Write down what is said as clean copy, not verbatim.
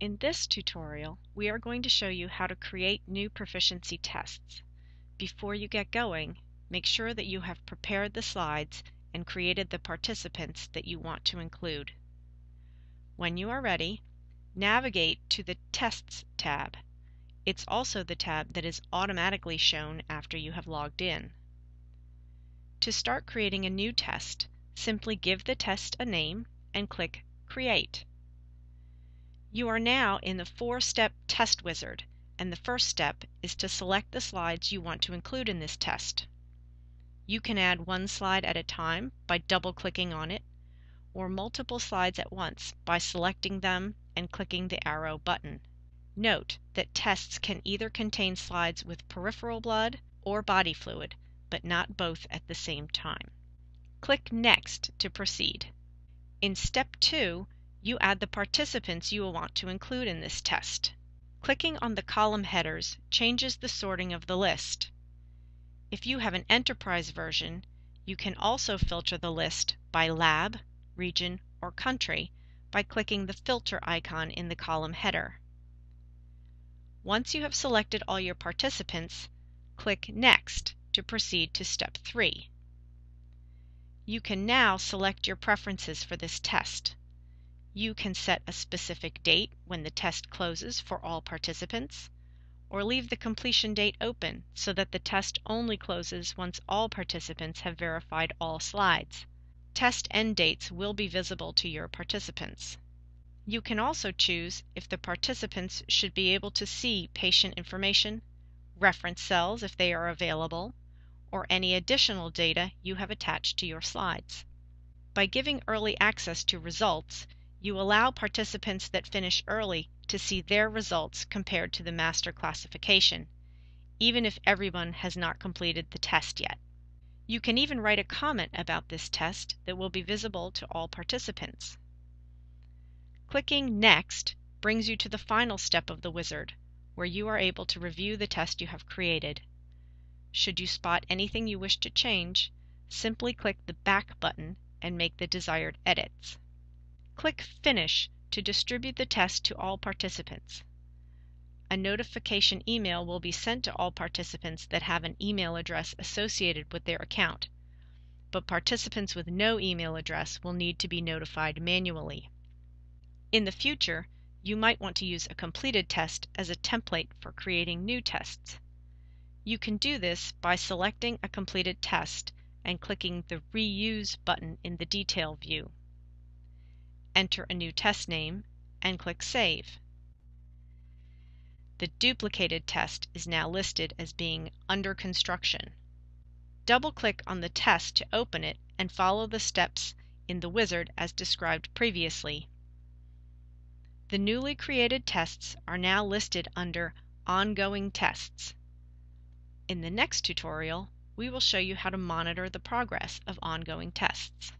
In this tutorial, we are going to show you how to create new proficiency tests. Before you get going, make sure that you have prepared the slides and created the participants that you want to include. When you are ready, navigate to the Tests tab. It's also the tab that is automatically shown after you have logged in. To start creating a new test, simply give the test a name and click Create. You are now in the 4-step test wizard, and the first step is to select the slides you want to include in this test. You can add one slide at a time by double-clicking on it, or multiple slides at once by selecting them and clicking the arrow button. Note that tests can either contain slides with peripheral blood or body fluid, but not both at the same time. Click Next to proceed. In Step 2, you add the participants you will want to include in this test. Clicking on the column headers changes the sorting of the list. If you have an enterprise version, you can also filter the list by lab, region, or country by clicking the filter icon in the column header. Once you have selected all your participants, click Next to proceed to Step 3. You can now select your preferences for this test. You can set a specific date when the test closes for all participants, or leave the completion date open so that the test only closes once all participants have verified all slides. Test end dates will be visible to your participants. You can also choose if the participants should be able to see patient information, reference cells if they are available, or any additional data you have attached to your slides. By giving early access to results, you allow participants that finish early to see their results compared to the master classification, even if everyone has not completed the test yet. You can even write a comment about this test that will be visible to all participants. Clicking Next brings you to the final step of the wizard, where you are able to review the test you have created. Should you spot anything you wish to change, simply click the Back button and make the desired edits. Click Finish to distribute the test to all participants. A notification email will be sent to all participants that have an email address associated with their account, but participants with no email address will need to be notified manually. In the future, you might want to use a completed test as a template for creating new tests. You can do this by selecting a completed test and clicking the Reuse button in the Detail view. Enter a new test name and click Save. The duplicated test is now listed as being under construction. Double-click on the test to open it and follow the steps in the wizard as described previously. The newly created tests are now listed under Ongoing Tests. In the next tutorial, we will show you how to monitor the progress of ongoing tests.